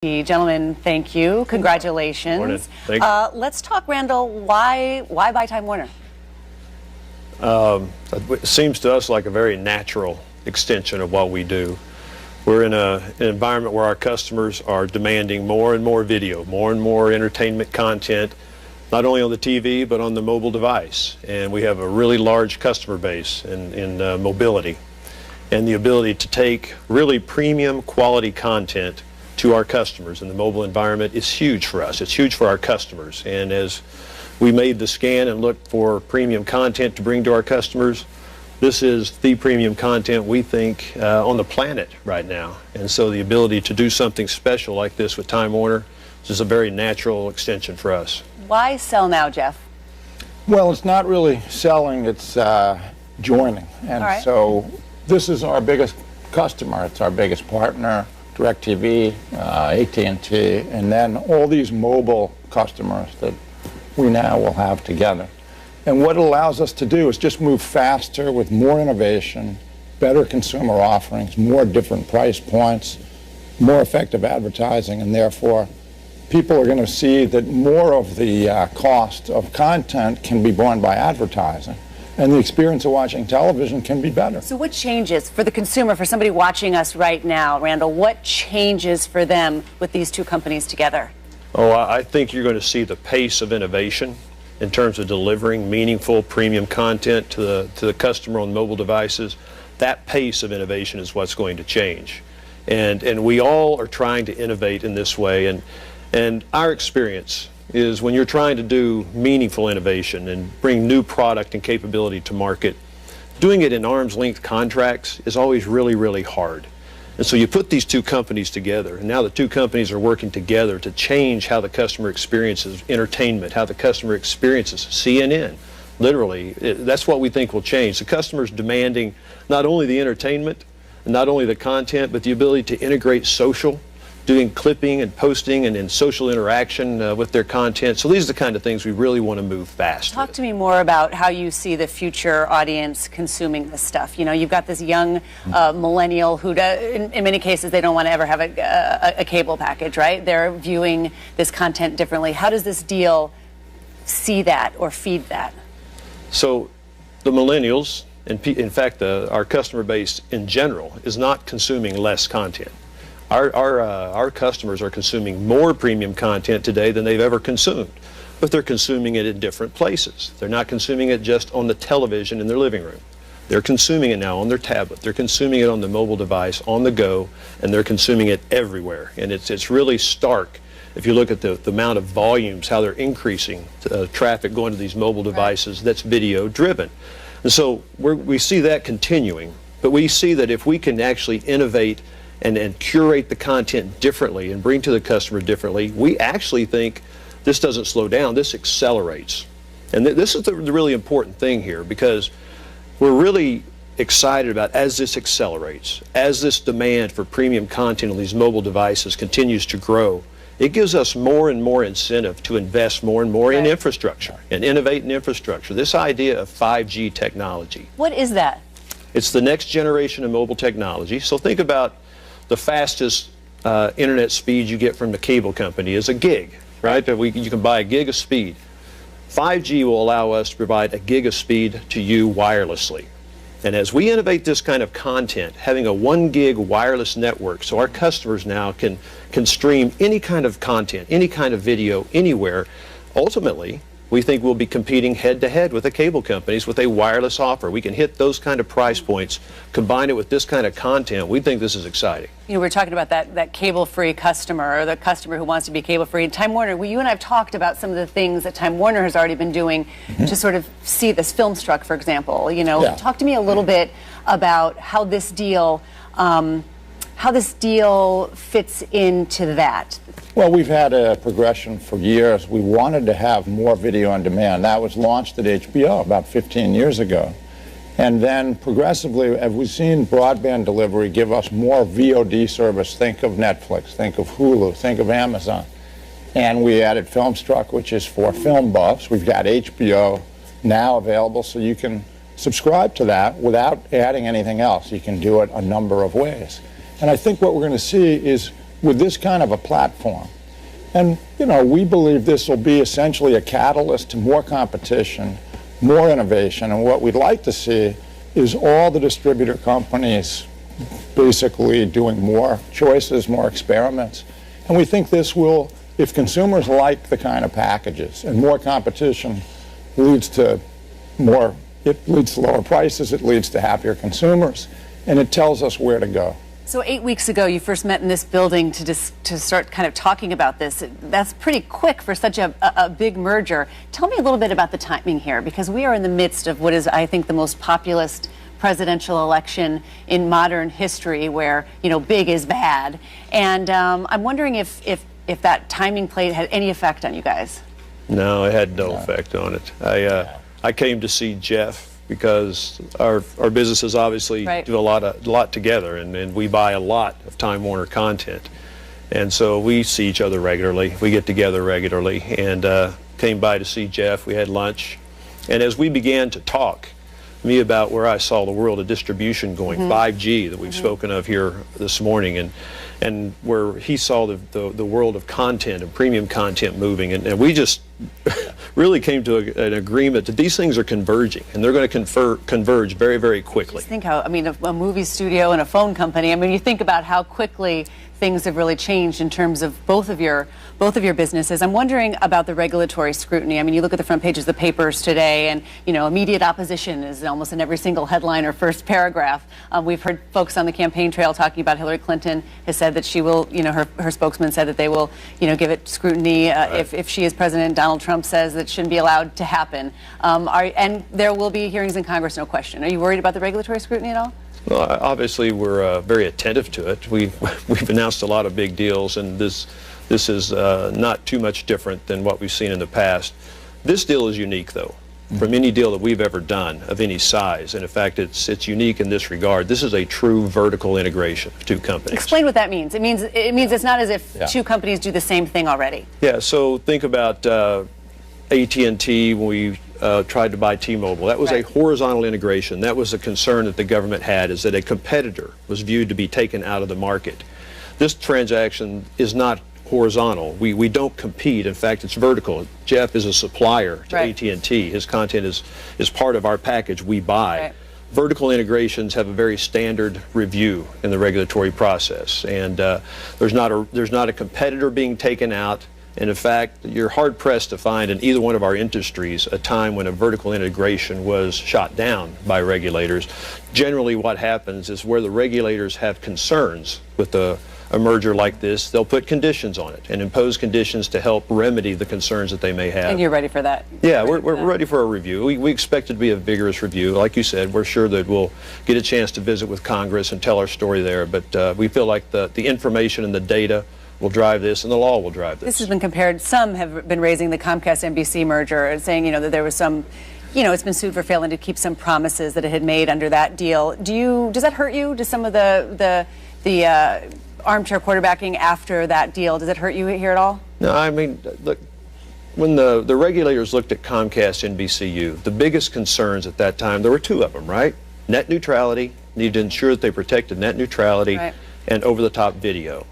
Gentlemen, thank you. Congratulations. Morning. Thank you. Let's talk, Randall. Why buy Time Warner? It seems to us like a very natural extension of what we do. We're in an environment where our customers are demanding more and more video, more and more entertainment content, not only on the TV but on the mobile device. And we have a really large customer base in mobility, and the ability to take really premium quality content to our customers in the mobile environment is huge for us. It's huge for our customers. And as we made the scan and looked for premium content to bring to our customers, this is the premium content we think on the planet right now. And so the ability to do something special like this with Time Warner is a very natural extension for us. Why sell now, Jeff? Well, it's not really selling, it's joining. And so this is our biggest customer. It's our biggest partner. DirecTV, AT&T, and then all these mobile customers that we now will have together. And what it allows us to do is just move faster with more innovation, better consumer offerings, more different price points, more effective advertising, and therefore people are going to see that more of the cost of content can be borne by advertising. And the experience of watching television can be better. So what changes for the consumer, for somebody watching us right now, Randall, what changes for them with these two companies together? Oh, I think you're going to see the pace of innovation in terms of delivering meaningful premium content to the customer on mobile devices. That pace of innovation is what's going to change. And we all are trying to innovate in this way. And our experience is when you're trying to do meaningful innovation and bring new product and capability to market, doing it in arm's length contracts is always really, really hard. And so you put these two companies together, and now the two companies are working together to change how the customer experiences entertainment, how the customer experiences CNN. Literally, that's what we think will change. The customer's demanding not only the entertainment, not only the content, but the ability to integrate social, doing clipping and posting and social interaction with their content. So these are the kind of things we really want to move fast. Talk to me more about how you see the future audience consuming this stuff. You know, you've got this young millennial who, in many cases, they don't want to ever have a cable package, right? They're viewing this content differently. How does this deal see that or feed that? So the millennials, and in fact, our customer base in general, is not consuming less content. Our customers are consuming more premium content today than they've ever consumed, but they're consuming it in different places. They're not consuming it just on the television in their living room. They're consuming it now on their tablet. They're consuming it on the mobile device, on the go, and they're consuming it everywhere. And it's really stark if you look at the amount of volumes, how they're increasing traffic going to these mobile devices that's video driven. And so we see that continuing, but we see that if we can actually innovate and curate the content differently and bring to the customer differently, we actually think this doesn't slow down, this accelerates. And this is the really important thing here, because we're really excited about, as this accelerates, as this demand for premium content on these mobile devices continues to grow, it gives us more and more incentive to invest more and more in infrastructure and innovate in infrastructure. This idea of 5G technology. What is that? It's the next generation of mobile technology. So think about the fastest internet speed you get from the cable company is a gig, right? You can buy a gig of speed. 5G will allow us to provide a gig of speed to you wirelessly. And as we innovate this kind of content, having a 1 gig wireless network so our customers now can stream any kind of content, any kind of video, anywhere, ultimately, we think we'll be competing head-to-head with the cable companies with a wireless offer. We can hit those kind of price points, combine it with this kind of content. We think this is exciting. You know, we're talking about that cable-free customer, or the customer who wants to be cable-free. And Time Warner, you and I have talked about some of the things that Time Warner has already been doing to sort of see this. Filmstruck, for example. You know, talk to me a little bit about how this deal fits into that. Well, we've had a progression for years. We wanted to have more video on demand. That was launched at HBO about 15 years ago. And then progressively, as we've seen broadband delivery give us more VOD service. Think of Netflix, think of Hulu, think of Amazon. And we added Filmstruck, which is for film buffs. We've got HBO now available, so you can subscribe to that without adding anything else. You can do it a number of ways. And I think what we're going to see is with this kind of a platform. And, you know, we believe this will be essentially a catalyst to more competition, more innovation, and what we'd like to see is all the distributor companies basically doing more choices, more experiments. And we think this will, if consumers like the kind of packages, and more competition leads to more, it leads to lower prices, it leads to happier consumers, and it tells us where to go. So 8 weeks ago, you first met in this building to start kind of talking about this. That's pretty quick for such a big merger. Tell me a little bit about the timing here, because we are in the midst of what is, I think, the most populist presidential election in modern history, where, you know, big is bad. And I'm wondering if that timing plate had any effect on you guys. No, it had no effect on it. I came to see Jeff because our businesses obviously do a lot together, and we buy a lot of Time Warner content. And so we see each other regularly. We get together regularly, and came by to see Jeff. We had lunch. And as we began to talk, me about where I saw the world of distribution going, 5G that we've spoken of here this morning, and where he saw the world of content and premium content moving, and we just really came to an agreement that these things are converging, and they're going to converge very, very quickly. Just think how, I mean, a movie studio and a phone company, I mean, you think about how quickly things have really changed in terms of both of your businesses. I'm wondering about the regulatory scrutiny. I mean, you look at the front pages of the papers today, and, you know, immediate opposition is almost in every single headline or first paragraph. We've heard folks on the campaign trail talking about Hillary Clinton has said that she will, you know, her spokesman said that they will, you know, give it scrutiny if she is president. Donald Trump says that shouldn't be allowed to happen. And there will be hearings in Congress, no question. Are you worried about the regulatory scrutiny at all? Well, obviously, we're very attentive to it. We've announced a lot of big deals, and this is not too much different than what we've seen in the past. This deal is unique, though, from any deal that we've ever done of any size. And in fact, it's unique in this regard. This is a true vertical integration of two companies. Explain what that means. It means it's not as if two companies do the same thing already. Yeah. So think about AT&T when we tried to buy T-Mobile. That was a horizontal integration. That was a concern that the government had, is that a competitor was viewed to be taken out of the market. This transaction is not horizontal. We don't compete. In fact, it's vertical. Jeff is a supplier to AT&T. His content is part of our package we buy. Vertical integrations have a very standard review in the regulatory process, and there's not a competitor being taken out. And in fact, you're hard-pressed to find in either one of our industries a time when a vertical integration was shot down by regulators. Generally, what happens is where the regulators have concerns with a merger like this, they'll put conditions on it and impose conditions to help remedy the concerns that they may have. And you're ready for that? Yeah, we're ready for a review. We expect it to be a vigorous review. Like you said, we're sure that we'll get a chance to visit with Congress and tell our story there. But we feel like the information and the data will drive this, and the law will drive this. This has been compared. Some have been raising the Comcast-NBC merger and saying, you know, that there was some, you know, it's been sued for failing to keep some promises that it had made under that deal. Does that hurt you? Does some of the armchair quarterbacking after that deal, does it hurt you here at all? No, I mean, look, when the regulators looked at Comcast-NBCU, the biggest concerns at that time, there were two of them, right? Net neutrality, needed to ensure that they protected net neutrality, and over-the-top video.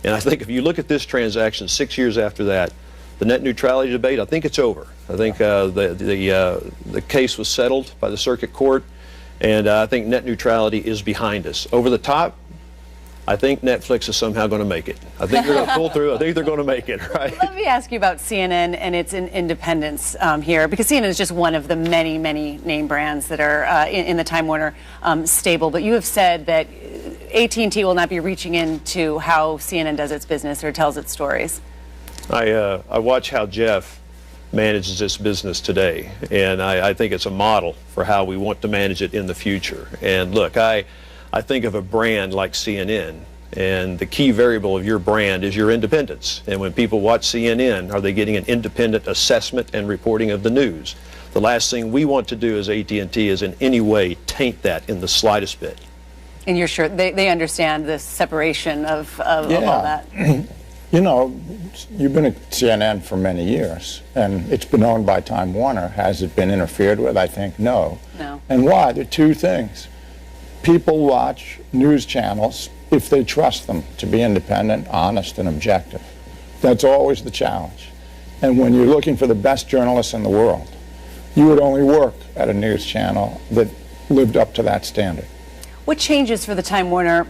And I think if you look at this transaction 6 years after that, the net neutrality debate, I think it's over. I think the case was settled by the circuit court, and I think net neutrality is behind us. Over the top, I think Netflix is somehow going to make it. I think they're going to pull through. I think they're going to make it, right? Let me ask you about CNN and its independence here, because CNN is just one of the many, many name brands that are in the Time Warner stable. But you have said that AT&T will not be reaching into how CNN does its business or tells its stories. I watch how Jeff manages this business today, and I think it's a model for how we want to manage it in the future. And look, I think of a brand like CNN, and the key variable of your brand is your independence. And when people watch CNN, are they getting an independent assessment and reporting of the news? The last thing we want to do as AT&T is in any way taint that in the slightest bit. And you're sure they understand the separation of all that? You know, you've been at CNN for many years, and it's been owned by Time Warner. Has it been interfered with? I think no. No. And why? There are two things. People watch news channels if they trust them to be independent, honest, and objective. That's always the challenge. And when you're looking for the best journalists in the world, you would only work at a news channel that lived up to that standard. What changes for the Time Warner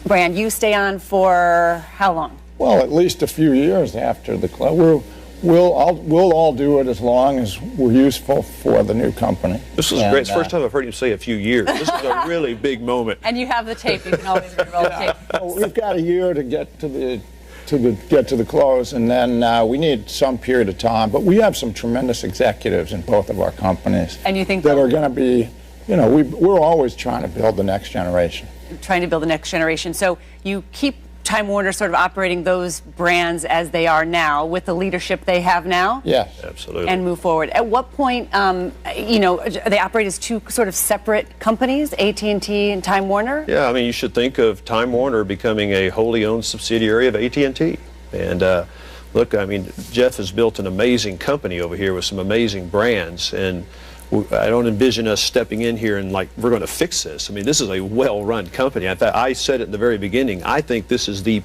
brand? You stay on for how long? Well, at least a few years after the close. We'll all do it as long as we're useful for the new company. This is great. It's the first time I've heard him say a few years. This is a really big moment. And you have the tape. You can always re-roll the tape. Well, we've got a year to get to the close, and then we need some period of time. But we have some tremendous executives in both of our companies. And you think that are going to be, we're always trying to build the next generation. Trying to build the next generation. So you keep Time Warner sort of operating those brands as they are now with the leadership they have now? Yes. Absolutely. And move forward. At what point, they operate as two sort of separate companies, AT&T and Time Warner? Yeah, I mean, you should think of Time Warner becoming a wholly owned subsidiary of AT&T. And look, I mean, Jeff has built an amazing company over here with some amazing brands, and I don't envision us stepping in here and like, we're going to fix this. I mean, this is a well-run company. In fact, I said it in the very beginning, I think this is the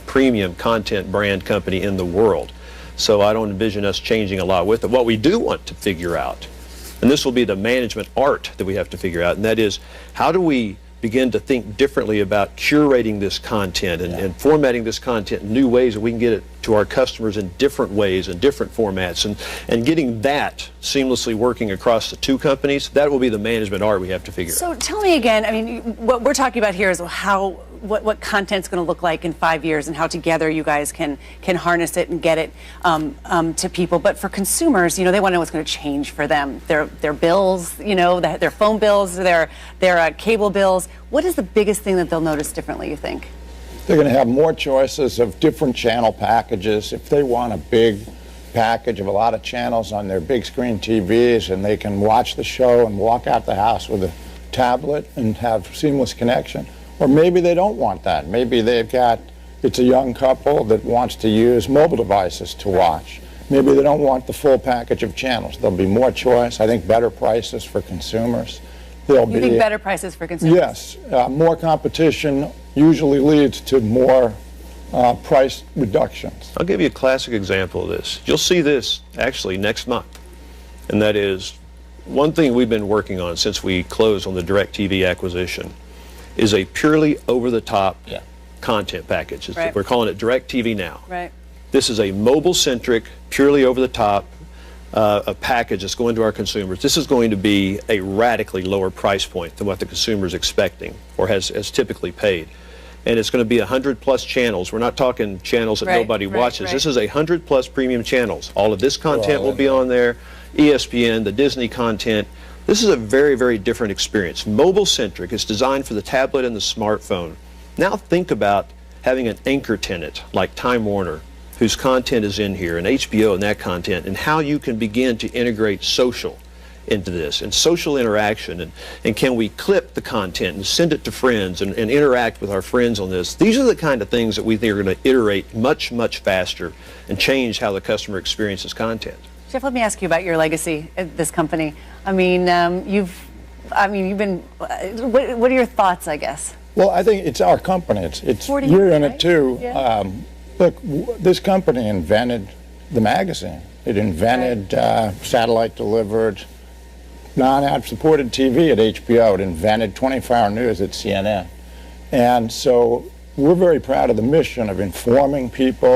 premium content brand company in the world. So I don't envision us changing a lot with it. What we do want to figure out, and this will be the management art that we have to figure out, and that is, how do we begin to think differently about curating this content and formatting this content in new ways that we can get it to our customers in different ways and different formats, and getting that seamlessly working across the two companies. That will be the management art we have to figure out. So tell me again, I mean, what we're talking about here is what content's going to look like in 5 years and how together you guys can harness it and get it to people. But for consumers, they want to know what's going to change for them. Their bills, their phone bills, their cable bills. What is the biggest thing that they'll notice differently, you think? They're going to have more choices of different channel packages. If they want a big package of a lot of channels on their big screen TVs, and they can watch the show and walk out the house with a tablet and have seamless connection. Or maybe they don't want that. Maybe it's a young couple that wants to use mobile devices to watch. Maybe they don't want the full package of channels. There'll be more choice. I think better prices for consumers. You think better prices for consumers? Yes. More competition usually leads to more price reductions. I'll give you a classic example of this. You'll see this actually next month. And that is, one thing we've been working on since we closed on the DirecTV acquisition is a purely over-the-top content package. Right. We're calling it DirecTV Now. Right. This is a mobile-centric, purely over-the-top a package that's going to our consumers. This is going to be a radically lower price point than what the consumer is expecting or has typically paid. And it's going to be 100+ channels. We're not talking channels that nobody watches. This is 100+ premium channels. All of this content will be on there. ESPN, the Disney content. This is a very, very different experience. Mobile-centric. It's designed for the tablet and the smartphone. Now think about having an anchor tenant like Time Warner, whose content is in here, and HBO and that content, and how you can begin to integrate social into this, and social interaction, and can we clip the content and send it to friends and interact with our friends on this. These are the kind of things that we think are going to iterate much, much faster and change how the customer experiences content. Jeff, let me ask you about your legacy at this company. I mean, you've been, what are your thoughts, I guess? Well, I think it's our company. It's 40 you're years, in right? it too. Yeah. Look, this company invented the magazine. It invented satellite delivered, non-ad supported TV at HBO. It invented 24-hour news at CNN. And so we're very proud of the mission of informing people